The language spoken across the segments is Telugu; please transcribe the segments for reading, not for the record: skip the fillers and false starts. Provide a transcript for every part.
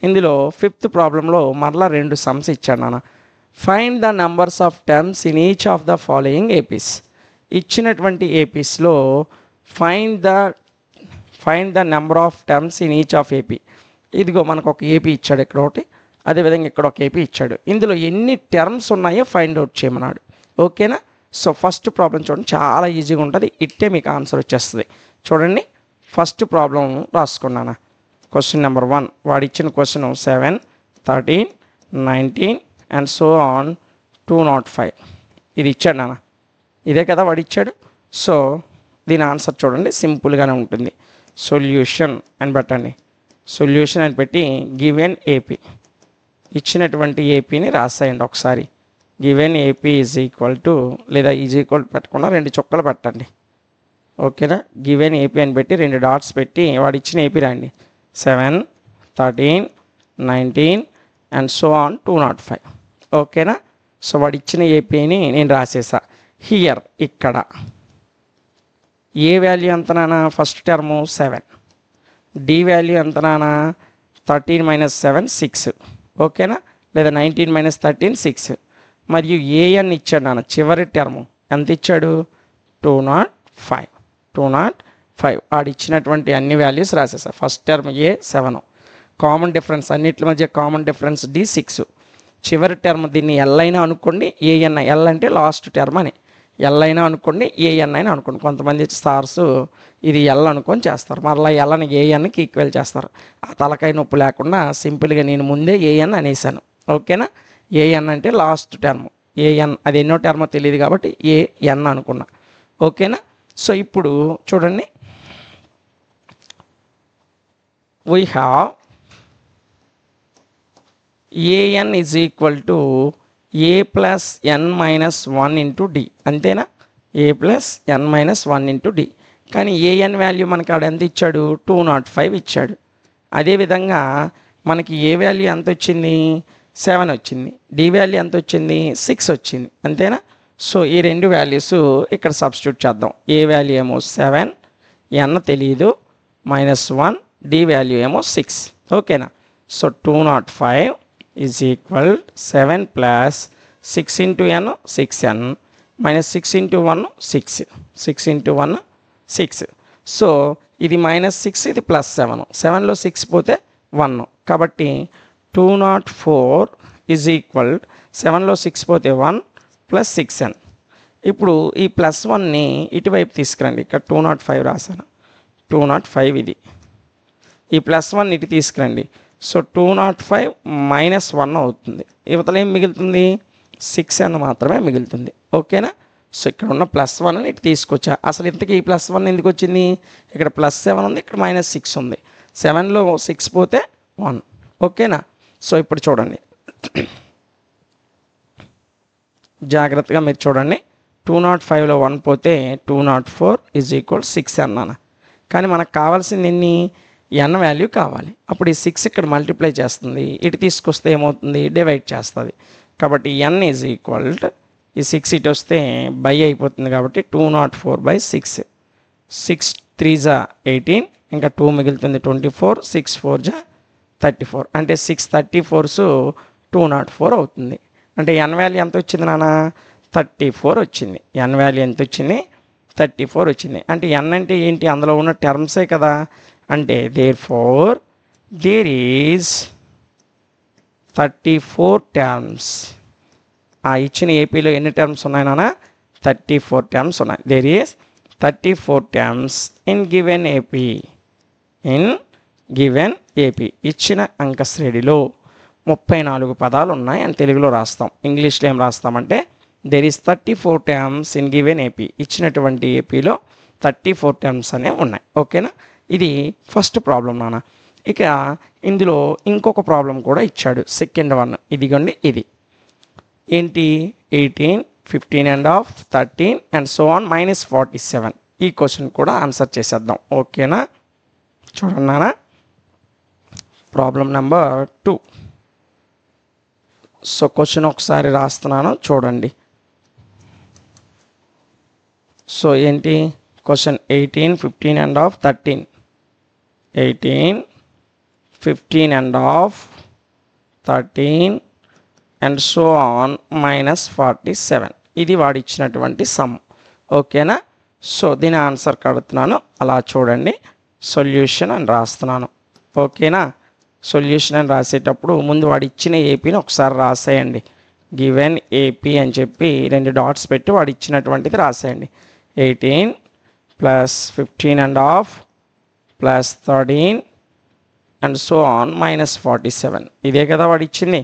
ఇందులో ఫిఫ్త్ ప్రాబ్లంలో మరలా 2 సమ్స్ ఇచ్చాడు నాన్న. Find the numbers of terms in each of the following APs. ఇచ్చినటువంటి ఏపీస్లో find the number of terms in each of AP. ఇదిగో మనకు ఒక ఏపీ ఇచ్చాడు ఇక్కడ ఒకటి, అదేవిధంగా ఇక్కడ ఒక ఏపీ ఇచ్చాడు. ఇందులో ఎన్ని టర్మ్స్ ఉన్నాయో ఫైండ్ అవుట్ చేయమన్నాడు. ఓకేనా. సో ఫస్ట్ ప్రాబ్లం చూడండి, చాలా ఈజీగా ఉంటుంది, ఇట్టే మీకు ఆన్సర్ వచ్చేస్తుంది. చూడండి ఫస్ట్ ప్రాబ్లం రాసుకున్నాను. క్వశ్చన్ నెంబర్ 1 వాడు ఇచ్చిన క్వశ్చన్ 7, 13, 19 అండ్ సో ఆన్ 205 ఇది ఇచ్చాడు నాన్న. ఇదే కదా వాడు ఇచ్చాడు. సో దీని ఆన్సర్ చూడండి సింపుల్గానే ఉంటుంది. సొల్యూషన్ అని పెట్టండి. సొల్యూషన్ అని పెట్టి గివెన్ ఏపీ, ఇచ్చినటువంటి ఏపీని రాసేయండి ఒకసారి. Given AP is equal to, లేదా ఈజ్ ఈక్వల్ పెట్టకుండా 2 చుక్కలు పెట్టండి. ఓకేనా. గివెన్ ఏపీ అని పెట్టి 2 డాట్స్ పెట్టి వాడు ఇచ్చిన ఏపీ రాయండి. 7, 13, 19 అండ్ సో ఆన్ 205. ఓకేనా. సో వాడు ఇచ్చిన ఏపీని నేను రాసేసా. హియర్ ఇక్కడ ఏ వాల్యూ ఎంత నానా, ఫస్ట్ టర్ము 7, డి వాల్యూ ఎంత నానా 13 - 7 6. ఓకేనా. లేదా 19 - 13 6. మరియు ఏఎన్ ఇచ్చాడు నాన్న, చివరి టర్ము ఎంత ఇచ్చాడు 205. ఆడిచ్చినటువంటి అన్ని వాల్యూస్ రాసేసా. ఫస్ట్ టర్మ్ ఏ 7, కామన్ డిఫరెన్స్ అన్నిటి మధ్య కామన్ డిఫరెన్స్ డి 6, చివరి టర్మ్ దీన్ని ఎల్ అయినా అనుకోండి ఏఎన్, ఎల్ అంటే లాస్ట్ టర్మ్ అని, ఎల్ అయినా అనుకోండి ఏఎన్ అయినా అనుకోండి. కొంతమంది స్టార్స్ ఇది ఎల్ అనుకొని చేస్తారు, మరలా ఎల్ అని ఏఎన్కి ఈక్వల్ చేస్తారు. ఆ తలకాయ నొప్పి లేకుండా సింపుల్గా నేను ముందే ఏఎన్ అనేసాను. ఓకేనా. ఏఎన్ అంటే లాస్ట్ టర్మ్, ఏఎన్ అది ఎన్నో టర్మో తెలియదు కాబట్టి ఏఎన్ అనుకున్నా. ఓకేనా. సో ఇప్పుడు చూడండి, we have an is equal to a plus n minus 1 into d. అంతేనా. a plus n minus 1 into d. కానీ an వాల్యూ మనకి ఆడ ఎంత ఇచ్చాడు 205 ఇచ్చాడు. అదేవిధంగా మనకి ఏ వాల్యూ ఎంత వచ్చింది 7 వచ్చింది, డి వాల్యూ ఎంత వచ్చింది 6 వచ్చింది. అంతేనా. సో ఈ 2 వాల్యూస్ ఇక్కడ సబ్స్టిట్యూట్ చేద్దాం. ఏ వాల్యూ ఏమో 7, n తెలియదు, -1, డి వాల్యూ ఏమో 6. ఓకేనా. So 205 is equal 7 plus 6 into n 6n -6 into 1 6, 6 into 1 6. So ఇది -6, ఇది +7, 7లో 6 పోతే 1, కాబట్టి 204 ఈజ్ ఈక్వల్ 7లో 6 పోతే 1 + 6n. ఇప్పుడు ఈ +1ని ఇటువైపు తీసుకురండి. ఇక్కడ 205 రాశాను, 205 ఇది, ఈ +1 ఇటు తీసుకురండి. సో 205 - 1 అవుతుంది. ఇవతల ఏం మిగులుతుంది 6n మాత్రమే మిగులుతుంది. ఓకేనా. సో ఇక్కడ ఉన్న +1 ఇటు తీసుకొచ్చా. అసలు ఇంతకీ ఈ +1 ఎందుకు వచ్చింది, ఇక్కడ +7 ఉంది, ఇక్కడ -6 ఉంది, 7లో 6 పోతే 1. ఓకేనా. సో ఇప్పుడు చూడండి జాగ్రత్తగా మీరు చూడండి. 205లో 1 పోతే 204 ఈజ్ ఈక్వల్ 6 అన్నాను. కానీ మనకు కావాల్సింది ఎన్ని, n వాల్యూ కావాలి. అప్పుడు ఈ 6 ఇక్కడ మల్టిప్లై చేస్తుంది, ఇటు తీసుకొస్తే ఏమవుతుంది డివైడ్ చేస్తుంది. కాబట్టి n ఈజ్ ఈక్వల్ ఈ 6 ఇటు వస్తే బై అయిపోతుంది కాబట్టి 204/6, 6 3 జా 18, ఇంకా 2 మిగులుతుంది 24, 6 4 జా 34, అంటే 634s 204 అవుతుంది. అంటే n వాల్యూ ఎంత వచ్చింది నాన్న 34 వచ్చింది. n వాల్యూ ఎంత వచ్చింది 34 వచ్చింది. అంటే n అంటే ఏంటి, అందులో ఉన్న టర్మ్సే కదా. అంటే therefore there is 34 టర్మ్స్. ఆ ఇచ్చిన ఏపీలో ఎన్ని టర్మ్స్ ఉన్నాయి నాన్న 34 టర్మ్స్ ఉన్నాయి. there is 34 terms in given AP. ఇచ్చిన అంక శ్రేణిలో 34 పదాలు ఉన్నాయి అని తెలుగులో రాస్తాం. ఇంగ్లీష్లో ఏం రాస్తామంటే there is 34 terms in given AP. ఇచ్చినటువంటి ఏపీలో 34 టర్మ్స్ అనేవి ఉన్నాయి. ఓకేనా. ఇది ఫస్ట్ ప్రాబ్లం నాన్న. ఇక ఇందులో ఇంకొక ప్రాబ్లం కూడా ఇచ్చాడు, సెకండ్ వన్. ఇదిగోండి ఇది ఏంటి 18, 15.5, 13 అండ్ సో ఆన్ -47. ఈ క్వశ్చన్ కూడా ఆన్సర్ చేసేద్దాం. ఓకేనా. చూడండి నాన్న ప్రాబ్లం నెంబర్ 2. సో క్వశ్చన్ ఒకసారి రాస్తున్నాను చూడండి. సో ఏంటి question 18, 15.5, 13. 18, 15 and half, 13 and so on -47. ఇది వాడు ఇచ్చినటువంటి సమ్. ఓకేనా? సో దీని ఆన్సర్ కడుతున్నాను, అలా చూడండి. సొల్యూషన్ అని రాస్తున్నాను. ఓకేనా? సొల్యూషన్ అని రాసేటప్పుడు ముందు వాడు ఇచ్చిన ఏపీని ఒకసారి రాసేయండి. గివెన్ ఏపీ అని చెప్పి 2 డాట్స్ పెట్టి వాడు ఇచ్చినటువంటిది రాసేయండి. 18 plus 15 and half plus 13 and so on -47. ఇదే కదా వాడు ఇచ్చింది.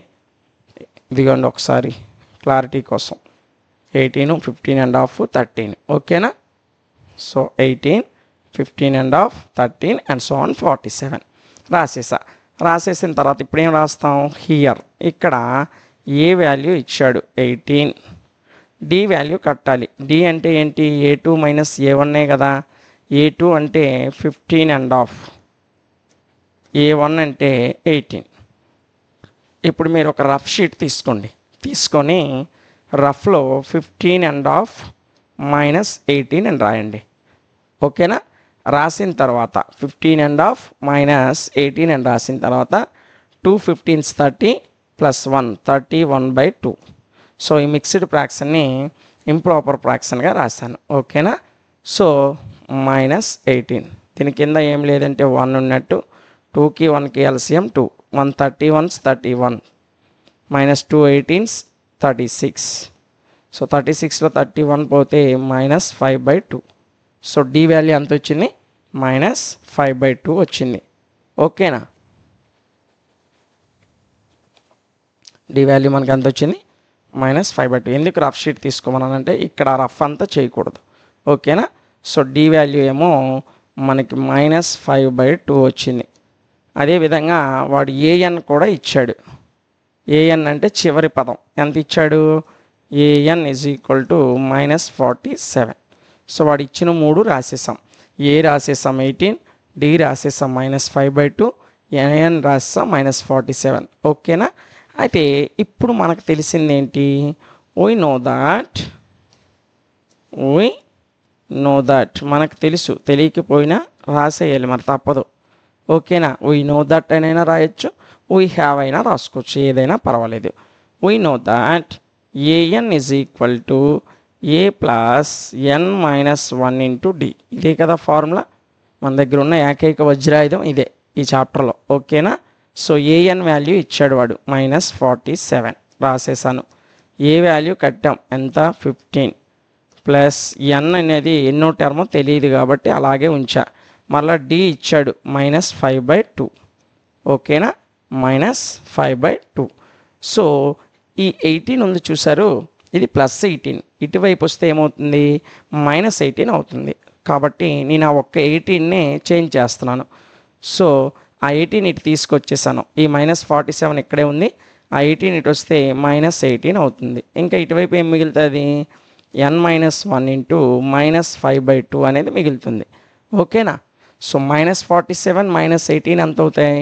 ఇదిగోండి ఒకసారి క్లారిటీ కోసం. 18, 15 and half, 13. ఓకేనా? So 18, 15 and half, 13 and so on 47 రాసేసిన తర్వాత ఇప్పుడు ఏం రాస్తాం? హియర్ ఇక్కడ ఏ వాల్యూ ఇచ్చాడు? 18. డి వాల్యూ కట్టాలి. డి అంటే ఏంటి? A2 మైనస్ A1 కదా. A2 అంటే 15 and half, A1 అంటే 18. ఇప్పుడు మీరు ఒక రఫ్ షీట్ తీసుకొని రఫ్లో 15 and half -18 అని రాయండి. ఓకేనా? రాసిన తర్వాత 15 and half -18 అని రాసిన తర్వాత 2 15s 30 ప్లస్ 1 31/2. సో ఈ మిక్స్డ్ ఫ్రాక్షన్ని ఇంప్రాపర్ ఫ్రాక్షన్గా రాశాను. ఓకేనా? సో -18 దీని కింద ఏం లేదంటే 1 ఉన్నట్టు. 2కి 1కి ఎల్సిఎం 2, 1 31s 31 -2 18s 36. సో 36లో 31 పోతే -5/2. సో డి వాల్యూ ఎంత వచ్చింది? -5/2 వచ్చింది. ఓకేనా? డి వాల్యూ మనకి ఎంత వచ్చింది? -5/2. ఎందుకు రఫ్ షీట్ తీసుకోమన్నానంటే ఇక్కడ రఫ్ అంతా చేయకూడదు. ఓకేనా? సో డి వాల్యూ ఏమో మనకి -5/2 వచ్చింది. అదేవిధంగా వాడు ఏఎన్ కూడా ఇచ్చాడు. ఏఎన్ అంటే చివరి పదం ఎంత ఇచ్చాడు? ఏఎన్ = -47. సో వాడు ఇచ్చిన 3 రాసేసాం. ఏ రాసేసాం 18, డి రాసేసాం -5/2, ఏఎన్ రాసేసాం -47. ఓకేనా? అయితే ఇప్పుడు మనకు తెలిసింది ఏంటి? వీ నో దట్ మనకు తెలుసు. తెలియకపోయినా రాసేయాలి, మరి తప్పదు. ఓకేనా? వీ నో దట్ అయినా రాయొచ్చు, వీ హ్యావ్ అయినా రాసుకోవచ్చు, ఏదైనా పర్వాలేదు. We know that a n = A + n-1 × D. ఇదే కదా ఫార్ములా. మన దగ్గర ఉన్న ఏకైక వజ్రాయుధం ఇదే ఈ చాప్టర్లో. ఓకేనా? సో ఏఎన్ వాల్యూ ఇచ్చాడు వాడు -47 రాసేసాను. ఏ వాల్యూ కట్టాం ఎంత? 15 ప్లస్ ఎన్ అనేది ఎన్నో టర్మో తెలియదు కాబట్టి అలాగే ఉంచా. మళ్ళీ డి ఇచ్చాడు -5/2. ఓకేనా? -5/2. సో ఈ 18 ఉంది చూసారు, ఇది +18. ఇటువైపు వస్తే ఏమవుతుంది? -18 అవుతుంది. కాబట్టి నేను ఆ ఒక్క 18నే చేంజ్ చేస్తున్నాను. సో ఆ 18 ఇటు తీసుకొచ్చేసాను. ఈ -47 ఇక్కడే ఉంది. ఆ 18 ఇటు వస్తే -18 అవుతుంది. ఇంకా ఇటువైపు ఏం మిగులుతుంది? n-1 × -5/2 అనేది మిగులుతుంది. ఓకేనా? సో -47 -18 ఎంత అవుతాయి?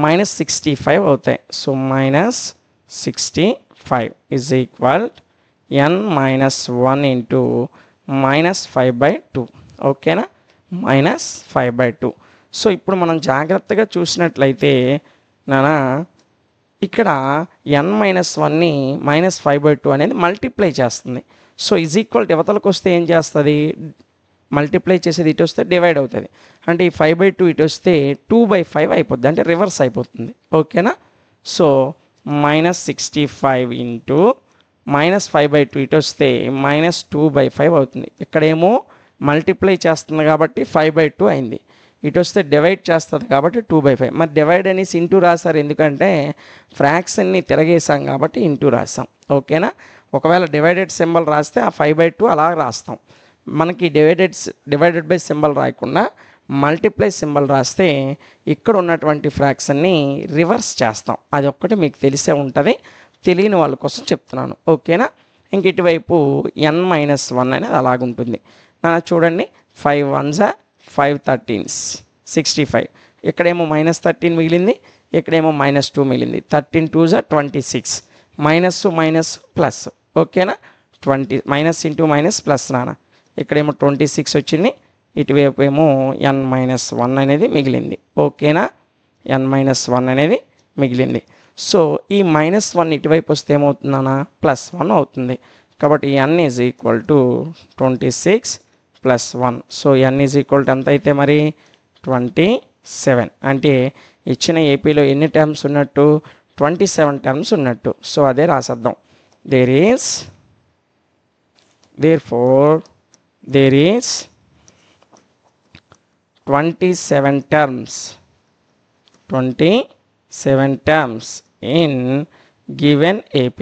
-65 అవుతాయి. So -65 = n-1 × -5/2. ఓకేనా? -5/2. సో ఇప్పుడు మనం జాగ్రత్తగా చూసినట్లయితే నానా ఇక్కడ n-1ని -5/2 అనేది మల్టిప్లై చేస్తుంది. సో యువతలకు వస్తే ఏం చేస్తుంది? మల్టిప్లై చేసేది ఇటు వస్తే డివైడ్ అవుతుంది. అంటే ఈ 5/2 ఇటు వస్తే 2/5 అయిపోద్ది, అంటే రివర్స్ అయిపోతుంది. ఓకేనా? సో -65 × -5/2 ఇటు వస్తే -2/5 అవుతుంది. ఇక్కడేమో మల్టిప్లై చేస్తుంది కాబట్టి 5/2 అయింది. ఇటు వస్తే డివైడ్ చేస్తుంది కాబట్టి 2/5. మరి డివైడ్ అనేసి ఇంటూ రాశారు, ఎందుకంటే ఫ్రాక్షన్ని తిరగేసాం కాబట్టి ఇంటూ రాసాం. ఓకేనా? ఒకవేళ డివైడెడ్ సింబల్ రాస్తే ఆ 5/2 అలా రాస్తాం. మనకి డివైడెడ్ బై సింబల్ రాయకుండా మల్టిప్లై సింబల్ రాస్తే ఇక్కడ ఉన్నటువంటి ఫ్రాక్షన్ని రివర్స్ చేస్తాం. అది ఒక్కటి మీకు తెలిసే ఉంటుంది, తెలియని వాళ్ళ కోసం చెప్తున్నాను. ఓకేనా? ఇంక ఇటువైపు n-1 అనేది అలాగుంటుంది. చూడండి, 5 1s 5 13s 65. ఇక్కడేమో -13 మిగిలింది, ఇక్కడేమో -2 మిగిలింది. 13 2s 26. Minus plus. ఓకేనా? 20 -× ప్లస్ నాన్న. ఇక్కడేమో 26 వచ్చింది, ఇటువైపు ఏమో n-1 అనేది మిగిలింది. ఓకేనా? n-1 అనేది మిగిలింది. సో ఈ -1 ఇటువైపు వస్తే ఏమవుతుందన్నా +1 అవుతుంది. కాబట్టి n is equal to 26 + 1. So n is equal to ఎంత అయితే మరి 27. అంటే ఇచ్చిన ఏపీలో ఎన్ని టర్మ్స్ ఉన్నట్టు 27 టర్మ్స్ ఉన్నట్టు. సో అదే రాసేద్దాం. therefore there is 27 terms in given AP.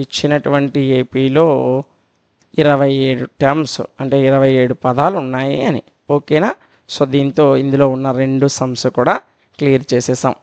ఇచ్చినటువంటి ఏపీలో 27 టర్మ్స్ అంటే 27 పదాలు ఉన్నాయి అని. ఓకేనా? సో దీంతో ఇందులో ఉన్న 2 సమ్స్ కూడా క్లియర్ చేసేసాం.